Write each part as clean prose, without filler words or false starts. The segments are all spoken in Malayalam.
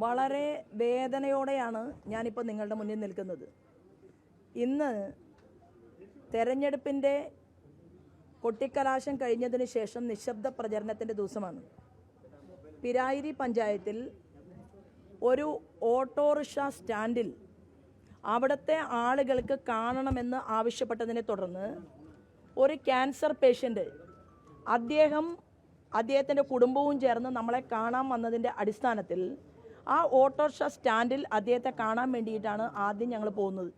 വളരെ വേദനയോടെയാണ് ഞാനിപ്പോൾ നിങ്ങളുടെ മുന്നിൽ നിൽക്കുന്നത്. ഇന്ന് തെരഞ്ഞെടുപ്പിൻ്റെ കൊട്ടിക്കലാശം കഴിഞ്ഞതിന് ശേഷം നിശബ്ദ പ്രചരണത്തിൻ്റെ ദിവസമാണ്. പിരായിരി പഞ്ചായത്തിൽ ഒരു ഓട്ടോറിക്ഷ സ്റ്റാൻഡിൽ അവിടുത്തെ ആളുകൾക്ക് കാണണമെന്ന് ആവശ്യപ്പെട്ടതിനെ തുടർന്ന് ഒരു ക്യാൻസർ പേഷ്യൻ്റ് അദ്ദേഹത്തിൻ്റെ കുടുംബവും ചേർന്ന് നമ്മളെ കാണാൻ വന്നതിൻ്റെ അടിസ്ഥാനത്തിൽ ആ ഓട്ടോറിക്ഷ സ്റ്റാൻഡിൽ അദ്ദേഹത്തെ കാണാൻ വേണ്ടിയിട്ടാണ് ആദ്യം ഞങ്ങൾ പോകുന്നത്.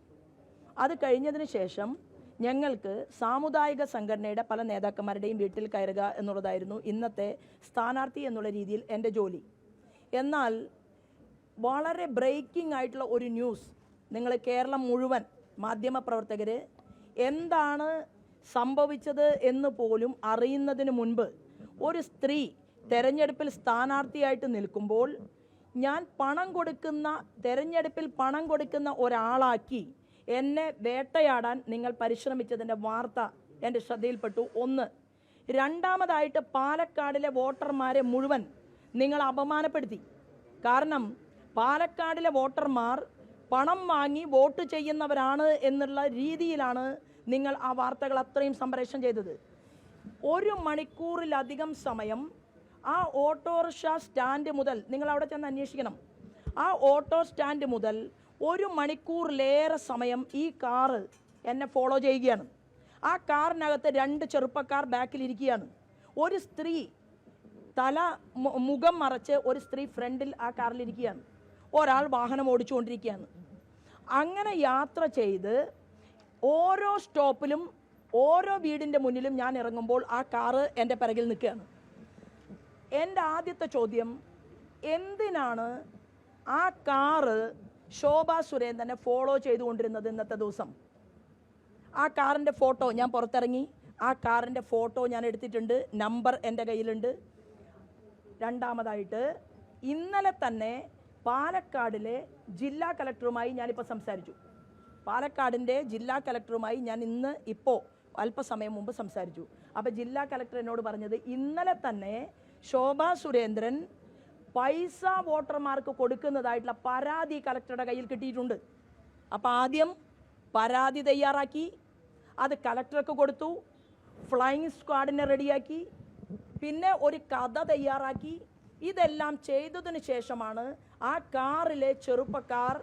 അത് കഴിഞ്ഞതിന് ശേഷം ഞങ്ങൾക്ക് സാമുദായിക സംഘടനയുടെ പല നേതാക്കന്മാരുടെയും വീട്ടിൽ കയറുക എന്നുള്ളതായിരുന്നു ഇന്നത്തെ സ്ഥാനാർത്ഥി എന്നുള്ള രീതിയിൽ എൻ്റെ ജോലി. എന്നാൽ വളരെ ബ്രേക്കിംഗ് ആയിട്ടുള്ള ഒരു ന്യൂസ് നിങ്ങൾ കേരളം മുഴുവൻ മാധ്യമപ്രവർത്തകർ എന്താണ് സംഭവിച്ചത് എന്ന് പോലും അറിയുന്നതിന് മുൻപ് ഒരു സ്ത്രീ തെരഞ്ഞെടുപ്പിൽ സ്ഥാനാർത്ഥിയായിട്ട് നിൽക്കുമ്പോൾ തെരഞ്ഞെടുപ്പിൽ പണം കൊടുക്കുന്ന ഒരാളാക്കി എന്നെ വേട്ടയാടാൻ നിങ്ങൾ പരിശ്രമിച്ചതിൻ്റെ വാർത്ത എൻ്റെ ശ്രദ്ധയിൽപ്പെട്ടു. ഒന്ന്. രണ്ടാമതായിട്ട് പാലക്കാടിലെ വോട്ടർമാരെ മുഴുവൻ നിങ്ങൾ അപമാനപ്പെടുത്തി. കാരണം പാലക്കാടിലെ വോട്ടർമാർ പണം വാങ്ങി വോട്ട് ചെയ്യുന്നവരാണ് എന്നുള്ള രീതിയിലാണ് നിങ്ങൾ ആ വാർത്തകൾ അത്രയും സംപ്രേഷണം ചെയ്തത്. 1 മണിക്കൂറിലധികം സമയം ആ ഓട്ടോറിക്ഷ സ്റ്റാൻഡ് മുതൽ നിങ്ങൾ അവിടെ ചെന്ന് അന്വേഷിക്കണം. ആ ഓട്ടോ സ്റ്റാൻഡ് മുതൽ 1 മണിക്കൂറിലേറെ സമയം ഈ കാറ് എന്നെ ഫോളോ ചെയ്യുകയാണ്. ആ കാറിനകത്ത് 2 ചെറുപ്പക്കാർ ബാക്കിലിരിക്കുകയാണ്. ഒരു സ്ത്രീ മുഖം മറച്ച് ഒരു സ്ത്രീ ഫ്രണ്ടിൽ ആ കാറിലിരിക്കുകയാണ്. ഒരാൾ വാഹനം ഓടിച്ചുകൊണ്ടിരിക്കുകയാണ്. അങ്ങനെ യാത്ര ചെയ്ത് ഓരോ സ്റ്റോപ്പിലും ഓരോ വീടിൻ്റെ മുന്നിലും ഞാൻ ഇറങ്ങുമ്പോൾ ആ കാറ് എൻ്റെ പിറകിൽ നിൽക്കുകയാണ്. എൻ്റെ ആദ്യത്തെ ചോദ്യം, എന്തിനാണ് ആ കാറ് ശോഭാ സുരേന്ദ്രനെ ഫോളോ ചെയ്തുകൊണ്ടിരുന്നത് ഇന്നത്തെ ദിവസം? ആ കാറിൻ്റെ ഫോട്ടോ ഞാൻ പുറത്തിറങ്ങി. ആ കാറിൻ്റെ ഫോട്ടോ ഞാൻ എടുത്തിട്ടുണ്ട്. നമ്പർ എൻ്റെ കയ്യിലുണ്ട്. രണ്ടാമതായിട്ട് ഇന്നലെ തന്നെ പാലക്കാടിലെ ജില്ലാ കളക്ടറുമായി ഞാനിപ്പോൾ സംസാരിച്ചു. പാലക്കാടിൻ്റെ ജില്ലാ കളക്ടറുമായി ഞാൻ ഇപ്പോൾ അല്പസമയം മുമ്പ് സംസാരിച്ചു. അപ്പോൾ ജില്ലാ കളക്ടർ എന്നോട് പറഞ്ഞത് ഇന്നലെ തന്നെ ശോഭാ സുരേന്ദ്രൻ പൈസ വോട്ടർമാർക്ക് കൊടുക്കുന്നതായിട്ടുള്ള പരാതി കളക്ടറുടെ കയ്യിൽ കിട്ടിയിട്ടുണ്ട്. അപ്പോൾ ആദ്യം പരാതി തയ്യാറാക്കി, അത് കളക്ടർക്ക് കൊടുത്തു, ഫ്ലൈയിങ് സ്ക്വാഡിനെ റെഡിയാക്കി, പിന്നെ ഒരു കഥ തയ്യാറാക്കി. ഇതെല്ലാം ചെയ്തതിന് ശേഷമാണ് ആ കാറിലെ ചെറുപ്പക്കാർ,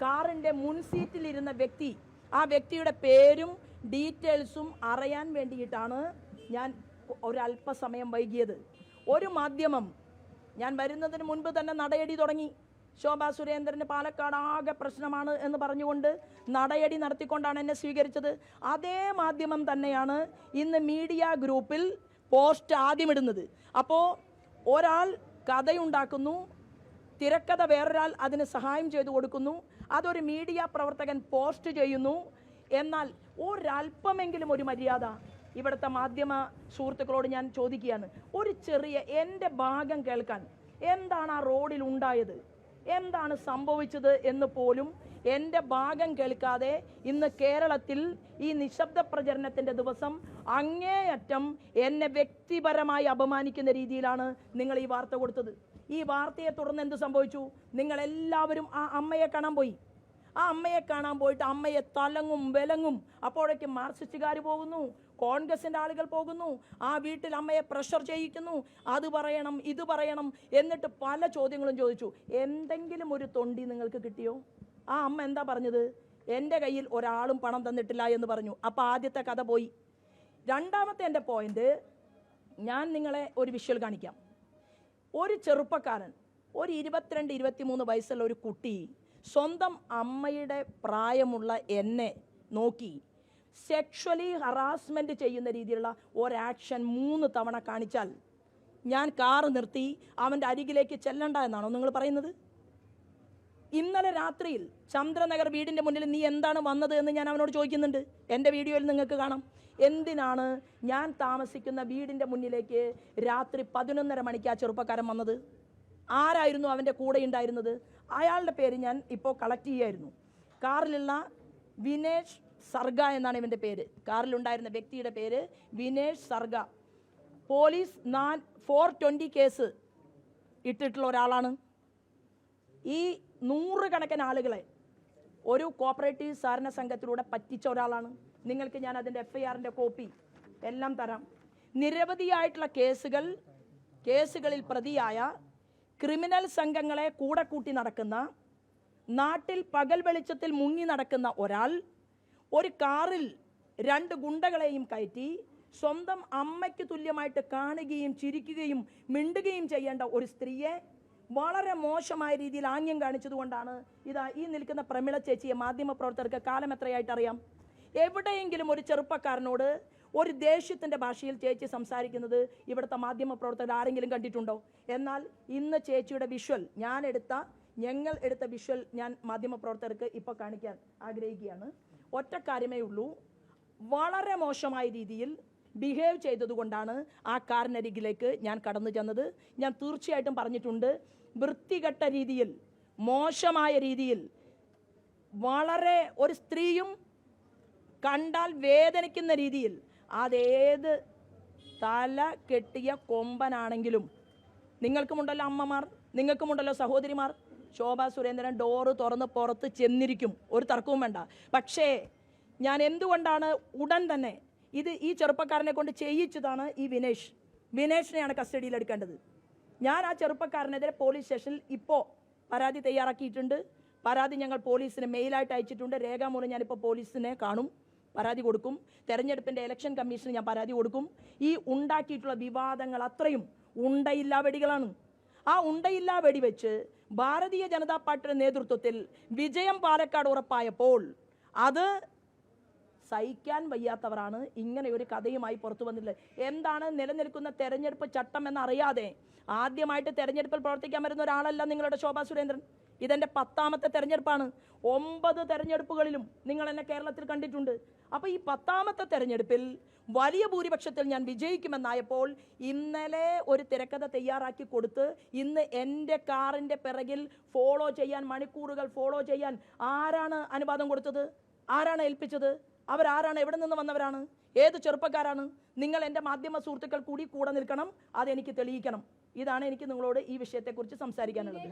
കാറിൻ്റെ മുൻസീറ്റിലിരുന്ന വ്യക്തി, ആ വ്യക്തിയുടെ പേരും ഡീറ്റെയിൽസും അറിയാൻ വേണ്ടിയിട്ടാണ് ഞാൻ ഒരല്പസമയം വൈകിയത്. ഒരു മാധ്യമം ഞാൻ വരുന്നതിന് മുൻപ് തന്നെ നടയടി തുടങ്ങി. ശോഭാ സുരേന്ദ്രന് പാലക്കാട് ആകെ പ്രശ്നമാണ് എന്ന് പറഞ്ഞുകൊണ്ട് നടയടി നടത്തിക്കൊണ്ടാണ് എന്നെ സ്വീകരിച്ചത്. അതേ മാധ്യമം തന്നെയാണ് ഇന്ന് മീഡിയ ഗ്രൂപ്പിൽ പോസ്റ്റ് ആദ്യം ഇടുന്നത്. അപ്പോൾ ഒരാൾ കഥയുണ്ടാക്കുന്നു, തിരക്കഥ വേറൊരാൾ അതിന് സഹായം ചെയ്തു കൊടുക്കുന്നു, അതൊരു മീഡിയ പ്രവർത്തകൻ പോസ്റ്റ് ചെയ്യുന്നു. എന്നാൽ ഒരല്പമെങ്കിലും ഒരു മര്യാദ ഇവിടുത്തെ മാധ്യമ സുഹൃത്തുക്കളോട് ഞാൻ ചോദിക്കുകയാണ്. ഒരു ചെറിയ എൻ്റെ ഭാഗം കേൾക്കാൻ, എന്താണ് ആ റോഡിൽ ഉണ്ടായത്, എന്താണ് സംഭവിച്ചത് എന്ന് പോലും എൻ്റെ ഭാഗം കേൾക്കാതെ ഇന്ന് കേരളത്തിൽ ഈ നിശബ്ദ പ്രചരണത്തിൻ്റെ ദിവസം അങ്ങേയറ്റം എന്നെ വ്യക്തിപരമായി അപമാനിക്കുന്ന രീതിയിലാണ് നിങ്ങൾ ഈ വാർത്ത കൊടുത്തത്. ഈ വാർത്തയെ തുടർന്ന് എന്ത് സംഭവിച്ചു? നിങ്ങളെല്ലാവരും ആ അമ്മയെ കാണാൻ പോയി. ആ അമ്മയെ കാണാൻ പോയിട്ട് അമ്മയെ തലങ്ങും വിലങ്ങും. അപ്പോഴേക്കും മാർക്സിസ്റ്റുകാർ പോകുന്നു, കോൺഗ്രസിൻ്റെ ആളുകൾ പോകുന്നു, ആ വീട്ടിൽ അമ്മയെ പ്രഷർ ചെയ്യിക്കുന്നു, അത് പറയണം ഇത് പറയണം, എന്നിട്ട് പല ചോദ്യങ്ങളും ചോദിച്ചു. എന്തെങ്കിലും ഒരു തൊണ്ടി നിങ്ങൾക്ക് കിട്ടിയോ? ആ അമ്മ എന്താ പറഞ്ഞത്? എൻ്റെ കയ്യിൽ ഒരാളും പണം തന്നിട്ടില്ല എന്ന് പറഞ്ഞു. അപ്പോൾ ആദ്യത്തെ കഥ പോയി. രണ്ടാമത്തെ എൻ്റെ പോയിന്റ്, ഞാൻ നിങ്ങളെ ഒരു വിഷ്വൽ കാണിക്കാം. ഒരു ചെറുപ്പക്കാരൻ, ഒരു 22-23 വയസ്സുള്ള ഒരു കുട്ടി സ്വന്തം അമ്മയുടെ പ്രായമുള്ള എന്നെ നോക്കി സെക്ഷലി ഹറാസ്മെൻറ്റ് ചെയ്യുന്ന രീതിയിലുള്ള ഒരാക്ഷൻ 3 തവണ കാണിച്ചാൽ ഞാൻ കാറ് നിർത്തി അവൻ്റെ അരികിലേക്ക് ചെല്ലണ്ട എന്നാണോ നിങ്ങൾ പറയുന്നത്? ഇന്നലെ രാത്രിയിൽ ചന്ദ്രനഗർ വീടിൻ്റെ മുന്നിൽ നീ എന്താണ് വന്നത് എന്ന് ഞാൻ അവനോട് ചോദിക്കുന്നുണ്ട്. എൻ്റെ വീഡിയോയിൽ നിങ്ങൾക്ക് കാണാം. എന്തിനാണ് ഞാൻ താമസിക്കുന്ന വീടിൻ്റെ മുന്നിലേക്ക് രാത്രി 11:30 മണിക്ക് ആ ചെറുപ്പക്കാരൻ വന്നത്? ആരായിരുന്നു അവൻ്റെ കൂടെ ഉണ്ടായിരുന്നത്? അയാളുടെ പേര് ഞാൻ ഇപ്പോൾ കളക്ട് ചെയ്യായിരുന്നു. കാറിലുള്ള വിനേഷ് സർഗ എന്നാണ് ഇവൻ്റെ പേര്. കാറിലുണ്ടായിരുന്ന വ്യക്തിയുടെ പേര് വിനേഷ് സർഗ. പോലീസ് 420 കേസ് ഇട്ടിട്ടുള്ള ഒരാളാണ്. ഈ 100 കണക്കിന് ആളുകളെ ഒരു കോപ്പറേറ്റീവ് സഹകരണ സംഘത്തിലൂടെ പറ്റിച്ച ഒരാളാണ്. നിങ്ങൾക്ക് ഞാൻ അതിൻ്റെ FIRൻ്റെ കോപ്പി എല്ലാം തരാം. നിരവധിയായിട്ടുള്ള കേസുകളിൽ പ്രതിയായ ക്രിമിനൽ സംഘങ്ങളെ കൂടെ കൂട്ടി നടക്കുന്ന, നാട്ടിൽ പകൽ വെളിച്ചത്തിൽ മുങ്ങി നടക്കുന്ന ഒരാൾ ഒരു കാറിൽ 2 ഗുണ്ടകളെയും കയറ്റി സ്വന്തം അമ്മയ്ക്ക് തുല്യമായിട്ട് കാണുകയും ചിരിക്കുകയും മിണ്ടുകയും ചെയ്യേണ്ട ഒരു സ്ത്രീയെ വളരെ മോശമായ രീതിയിൽ ആംഗ്യം കാണിച്ചതുകൊണ്ടാണ് ഈ നിൽക്കുന്ന പ്രമിള ചേച്ചിയെ മാധ്യമപ്രവർത്തകർക്ക് കാലം എത്രയായിട്ട് അറിയാം. എവിടെയെങ്കിലും ഒരു ചെറുപ്പക്കാരനോട് ഒരു ദേഷ്യത്തിൻ്റെ ഭാഷയിൽ ചേച്ചി സംസാരിക്കുന്നത് ഇവിടുത്തെ മാധ്യമപ്രവർത്തകർ ആരെങ്കിലും കണ്ടിട്ടുണ്ടോ? എന്നാൽ ഇന്ന് ചേച്ചിയുടെ വിഷ്വൽ ഞങ്ങൾ എടുത്ത വിഷ്വൽ ഞാൻ മാധ്യമപ്രവർത്തകർക്ക് ഇപ്പോൾ കാണിക്കാൻ ആഗ്രഹിക്കുകയാണ്. ഒറ്റ കാര്യമേ ഉള്ളൂ, വളരെ മോശമായ രീതിയിൽ ബിഹേവ് ചെയ്തതുകൊണ്ടാണ് ആ കാറിനരികിലേക്ക് ഞാൻ കടന്നു ചെന്നത്. ഞാൻ തീർച്ചയായിട്ടും പറഞ്ഞിട്ടുണ്ട്, വൃത്തികെട്ട രീതിയിൽ, മോശമായ രീതിയിൽ, വളരെ ഒരു സ്ത്രീയും കണ്ടാൽ വേദനിക്കുന്ന രീതിയിൽ, അതേത് തല കെട്ടിയ കൊമ്പനാണെങ്കിലും, നിങ്ങൾക്കുമുണ്ടല്ലോ അമ്മമാർ, നിങ്ങൾക്കുമുണ്ടല്ലോ സഹോദരിമാർ, ശോഭാ സുരേന്ദ്രൻ ഡോറ് തുറന്ന് പുറത്ത് ചെന്നിരിക്കും, ഒരു തർക്കവും വേണ്ട. പക്ഷേ ഞാൻ എന്തുകൊണ്ടാണ് ഉടൻ തന്നെ ഈ ചെറുപ്പക്കാരനെ കൊണ്ട് ചെയ്യിച്ചതാണ് ഈ വിനേഷിനെയാണ് കസ്റ്റഡിയിൽ എടുക്കേണ്ടത്. ഞാൻ ആ ചെറുപ്പക്കാരനെതിരെ പോലീസ് സ്റ്റേഷനിൽ ഇപ്പോൾ പരാതി തയ്യാറാക്കിയിട്ടുണ്ട്. പരാതി ഞങ്ങൾ പോലീസിന് മെയിലായിട്ട് അയച്ചിട്ടുണ്ട്. രേഖാമൂലം ഞാനിപ്പോൾ പോലീസിനെ കാണും, പരാതി കൊടുക്കും. തെരഞ്ഞെടുപ്പിൻ്റെ ഇലക്ഷൻ കമ്മീഷന് ഞാൻ പരാതി കൊടുക്കും. ഈ ഉണ്ടാക്കിയിട്ടുള്ള വിവാദങ്ങൾ അത്രയും ഉണ്ടയില്ലാ വെടികളാണ്. ആ ഉണ്ടയില്ലാ വെടിവെച്ച് ഭാരതീയ ജനതാ പാർട്ടിയുടെ നേതൃത്വത്തിൽ വിജയം പാലക്കാട് ഉറപ്പായപ്പോൾ അത് സഹിക്കാൻ വയ്യാത്തവരാണ് ഇങ്ങനെ ഒരു കഥയുമായി പുറത്തു വന്നിട്ടുള്ളത്. എന്താണ് നിലനിൽക്കുന്ന തെരഞ്ഞെടുപ്പ് ചട്ടം എന്നറിയാതെ ആദ്യമായിട്ട് തെരഞ്ഞെടുപ്പിൽ പ്രവർത്തിക്കാൻ വരുന്ന ഒരാളല്ല നിങ്ങളുടെ ശോഭാ സുരേന്ദ്രൻ. ഇതെൻ്റെ 10ാമത്തെ തെരഞ്ഞെടുപ്പാണ്. 9 തെരഞ്ഞെടുപ്പുകളിലും നിങ്ങൾ എന്നെ കേരളത്തിൽ കണ്ടിട്ടുണ്ട്. അപ്പോൾ ഈ 10ാമത്തെ തെരഞ്ഞെടുപ്പിൽ വലിയ ഭൂരിപക്ഷത്തിൽ ഞാൻ വിജയിക്കുമെന്നായപ്പോൾ ഇന്നലെ ഒരു തിരക്കഥ തയ്യാറാക്കി കൊടുത്ത് ഇന്ന് എൻ്റെ കാറിൻ്റെ പിറകിൽ മണിക്കൂറുകൾ ഫോളോ ചെയ്യാൻ ആരാണ് അനുവാദം കൊടുത്തത്? ആരാണ് ഏൽപ്പിച്ചത്? അവരാരാണ്? എവിടെ നിന്ന് വന്നവരാണ്? ഏത് ചെറുപ്പക്കാരാണ്? നിങ്ങൾ എൻ്റെ മാധ്യമ സുഹൃത്തുക്കൾ കൂടെ നിൽക്കണം, അതെനിക്ക് തെളിയിക്കണം. ഇതാണ് എനിക്ക് നിങ്ങളോട് ഈ വിഷയത്തെക്കുറിച്ച് സംസാരിക്കാനുള്ളത്.